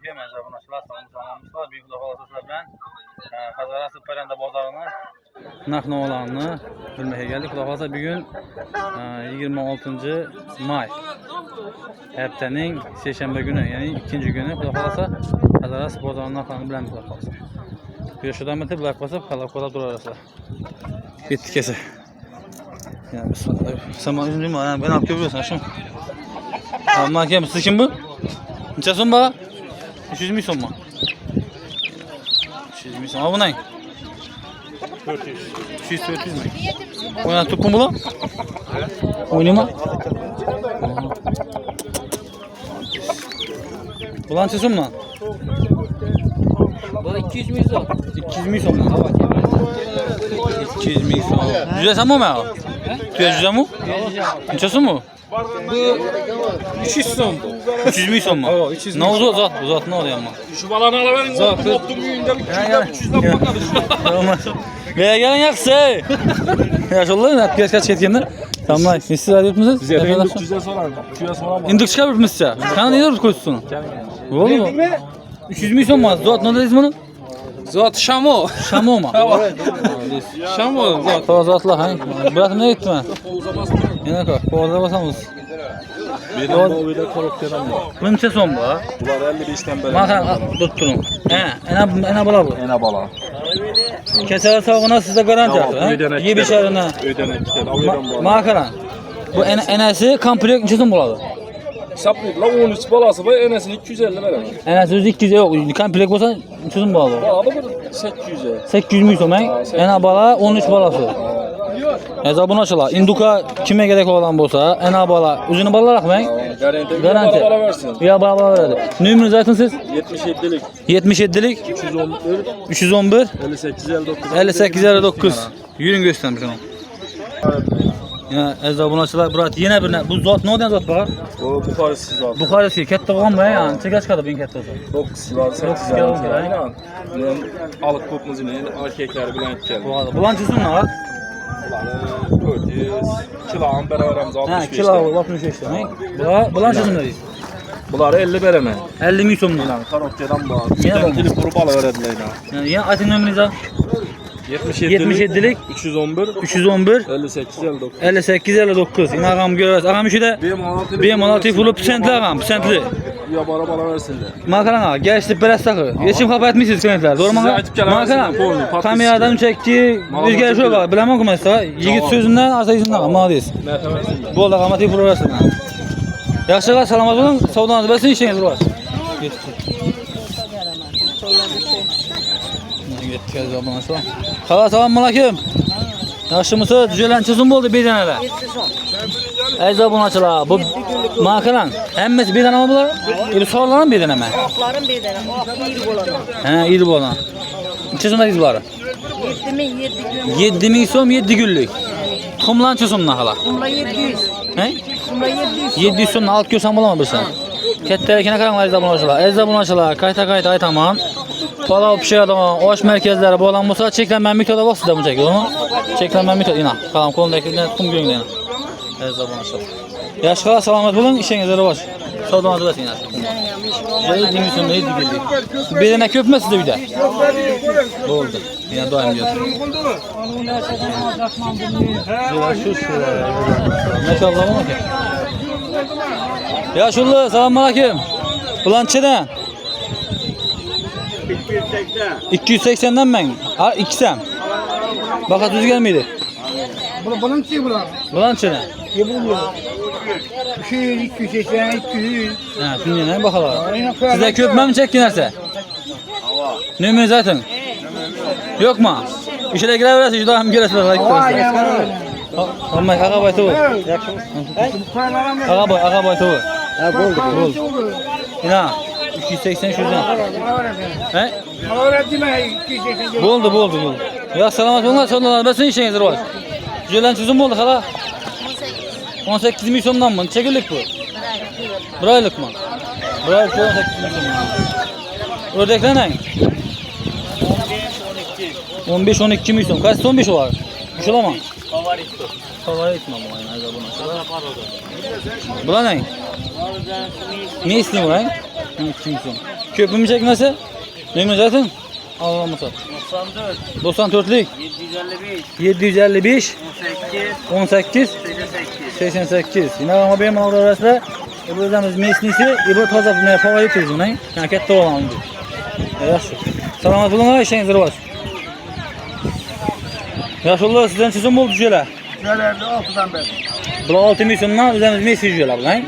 Selamünaleyküm. Bunlar büyük lafazlar bilen Kazarası Perende Bozarı'nın Naknoğlan'ını bilmeye geldik. Lafazlar bugün 26. May haftanın Seyşembe günü, yani ikinci günü Lafazlar Kazarası Bozarı'nın Naknoğlan'ını bilen Lafazlar. Bir şuradan bitip Lafazlar Kalakola dur arası. Bitti kese. Yani sen bana izin mi? Ben hap görüyorsun şimdi. Tamam ki siz kim bu? Neçe son bana? 300 son mu? 300 son. Ama bu ne? 400. 400 mü? Oynan topun bu lan? Oynama. Bulan neçe son mu lan? Bu 200 milyon son. 200 son mu? 200 son. Güzel mı ya? Güzel mi? Neçe son mu? Bu 300 son bu. 300 son mu? Evet, 300 ne oldu zat? Bu zat ne oluyor ama? Şu balanı alaverin. Zatı. Ottum yüğünde 300'den bakarız. Veya gelen yaksa. Ya şollar ne kaç ketkenler? Tamam, siz arayıp mısınız? Size de 300'e sorar. 300'e soramam. İndik çıkarıp mısınız? Kana ne yapıp koyuyorsun? Oldu mu? 300 milyon mu? Zat ne dediniz bunu? Zat Şamo. Şamo mu? Şamo zat. Tamam zatla ha. Bırak ne gitti ben? Yine kalk. Kovaza basamız. Benim bu oyda koruk dedim. Bunun neçe son bu ha? Bunlar 55'ten beri. Bakın tutturun. Ena bala bu. Ena bala. Keser savuna size garanti Tamam, var. ödenek. Ye beşerine. Ödenek gider. Alıyorum bala. Makaran. Bu enesi komplek neçe son buladı? Saplıkla 13 balası var. Enesini 250 veremem. Enesi 200 yok. Komplek olsa neçe son buladı? Bala da 800'e. 800 milyon so'mang. Ena bala 13 balası. Hesabını açıla. Induka kime gerek olan bolsa, ena bala özünü balarak mı? Garanti. Garanti. Bala versin. Ya bala verdi. Nümrünüz zaten siz? 77'lik. 77'lik 311 58 59. 58 59. Yürün göstermiş onu. Ya hesabını açıla. Burat yine bir bu zat ne oldu zat bak? O Buxaresi zat. Buxaresi katta olgan mı ya? Çegaç kadar bin katta olsa. 9 var, 8 var. Aynen. Alık kopmuz yine erkekler bilen geldi. Bulan çizim ne var? Bunları 400 kilogram beraberimiz 65. Ha, kilo 65 demek. Bulan çizim ne diyorsun? Bunları 50 bereme. 50 milyon mu? Yani Karokyadan bağlı. Yine Bir bak. tane kuru balı verediler yine. Yani yine atın ömrünüz al. 77'lik 311 311 58 59. 58 59. Yine ağam görürüz. Ağam işi de benim 16 pulu pisentli ağam, pisentli. Ya bala versinler. Makaran ağa, geçti biraz sakı. Geçim kapı etmişsiniz kanetler. Doğru mu? Makaran, kameradan çekti, rüzgar şöyle bak. Bilemem kumaysa. Yigit sözünden, arsa izinden. Mağdayız. Bu olda kamati pulu versin. Yaşlılar salamat olun, savdanızı versin işiniz var. Geçti. Gittik zaman sonra. Hala selamünaleyküm. Yaşımızı düzelen çözüm oldu bir tane. Eza bunu açıla. Bu makaran. Hemmesi bir tane mi bunlar? Bir sorulan bir tane mi? Okların bir tane. Ok iyi bulan. He iyi bulan. Çözüm de var. 7 min som 7 günlük. Kumlan çözüm ne hala? Kumla 700. He? Kumla 700. 700 som alt görsem bulamabilirsin. Ketterekine karanlar eza bunu açıla. Eza bunu açıla. Kayta ay tamam. Palav pişir adamı, oş merkezleri bu olan olsa çeklenmen miktarda var sizde bu çekiyor mu? Çeklenmen miktar yine. Kalan kolundaki kum göğünde yine. Her zaman aşağı. Yaş kala selamet olun, işinize de var. Savdan adresine yine. Şey dimisyonda iyi digildi. Bir tane köpme sizde bir de. Oldu. Yine daim diyor. Maşallah ama ki. Ya şullu, selamünaleyküm. Ulan çeden. 280'den ben. Ha 2'sen. Bak düz gelmedi. Bulan ki bulan. Bulan çene. Yapılıyor. 200, 280, 200. Ha, şimdi ne bakalım. Size köpme mi çektin herse? Ne mi zaten? Yok mu? İşe girer versin, şurada hem giresin. Ama ağa baytı bu. Ağa baytı bu. Ha oldu. İna 280 şuradan. He? Öğrettim ben 280. Oldu. Ya selamat olun, sonradan ben senin işiniz var. Güzel çözüm oldu hala. 18 milyondan mı? Çekildik bu. Buraylık mı? Buraylık 18 milyon. Ördekler ne? 15-12 milyon. Kaç 15 var? Bir şey olamam. Favorit mi bu? Buna ne? Ne istiyor bu? 12 milyon. Köpümü çekmesi? Neymiş zaten? Ağlamasa. 94'lik. 755. 18. 88. Yine ama benim orada arasında bu özemiz mesnisi, bu toza bulmaya favorit yüzünden. Yani katta olan yaxşı. Salamat bulun, işiniz var. Yaşullah sizden çizim oldu şöyle. Nelerdi 6'dan beri. Bu 6 milyondan özemiz mesnisi şöyle bulan.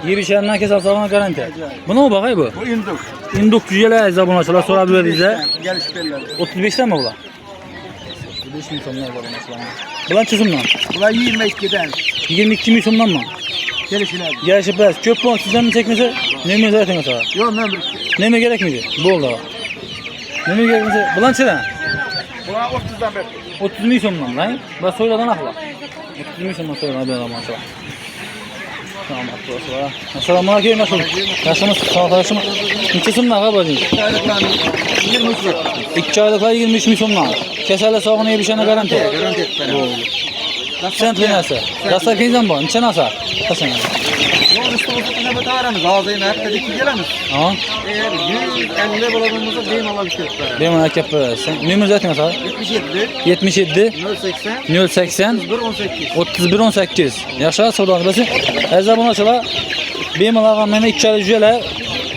İyi bir şeyden kesap sağlamak garanti. Bu ne bakay bu? Bu induk. İnduk cüceler zabunaçılar sorabilir bize. Geliş belirler. 35'ten mi bu? 35 milyondan zabunaçılar. Bulan çizimden. Bunlar 22'den. 22 milyondan mı? Gelişiler. Gerçi biraz köp puan sizden mi çekmese? Ne mi zaten mesela? Yok memur. Ne mi gerek miydi? Bu oldu. Ne mi gerek miydi? Bulan çizimden. Buna 30'dan beri. 30 milyondan lan. Bak soyladan akla. 30 milyondan soyladan bir adam açılar. Tamam burası var. Assalamu alaikum nasıl? Yaşımız sağlaşımı. Neçesin ne kadar 23 lira. 2 aylıklar 23 milyondan. Keserle sağına bir şeyine garanti. Garanti etmem. Sen plenası. Dastar kenzen bu. Neçe nasıl? Kaçın? Yok üstü ne bataramız. Ağzıyla hep dedik ki gelemiz. Tamam. Eğer 150 buladığımızda deyim alabiliriz. Benim akep sen. Numara zaten nasıl? 77 77 080 080 118. 31 18. Yaşa savdan bilesi. Ezza bunu açıla. Benim alağım mene 2 aylık jüle.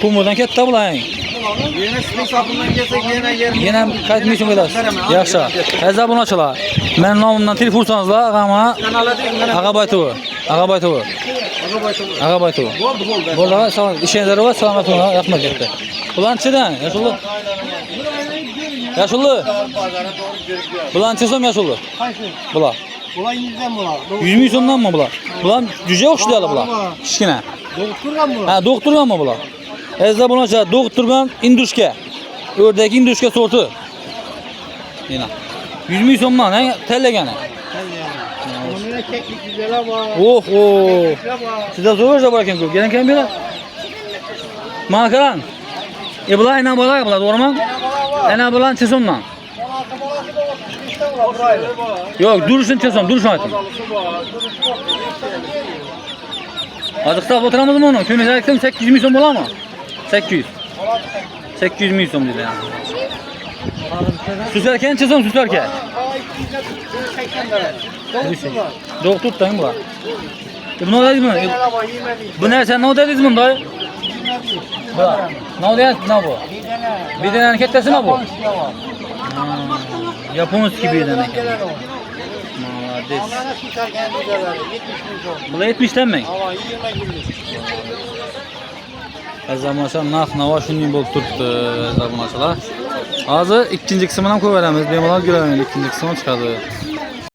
Kumurdan kette bulayın. Yine sizin sapından gelsek yine yerim. Yine kaç milyon kadar? Yaşa. Ezza bunu açıla. Ben namımdan telefon kursanızla ama Kanala değil mi? Agabaytı bu. Agabaytı bu. Agabaytı bu. Oldu. Burada sağ işinizleri var selamet olun. Yapmak gitti. Ulan çeden yaşullu. Yaşullu. Bulan çesom yaşullu. Bula. Ulan 100'den mi var? 100 milyondan mı bula? Bulan cüce okşuyalı bula. Kişkine. Doktordan mı var? Ha doktorgan mı bula? Ezde buna çağır. Doktorgan induşke. Ördek induşke sortu. Yine. 100 milyondan he tellegene. Onun keklik güzel var. Oh oh. Size zorca bırakın kız. Gelen kim bilir? Makaran. Bula ina bula bula doğru mu? Ina bulan çesomdan. Yok duruşun çesom duruşun aytım. Azıqda oturamaz mı onu? Tüm ezerlikten 800 milyon bola mı? 800. 800 milyon dedi yani. Süslerken çesom süslerken. Doktor tutayım bu. Bu ne dedi mi? Bu ne sen ne dediniz mi dayı? Ne dedi ne bu? Bir tane harekettesi mi bu? Japonuz gibi demek. Malades. Bu 70'ten mi? Azamaşan naq nava şunun bol tuttu azamaşalar. Azı ikinci kısmından koy veremiz. Benim olan göremeyiz ikinci kısmına çıkardı.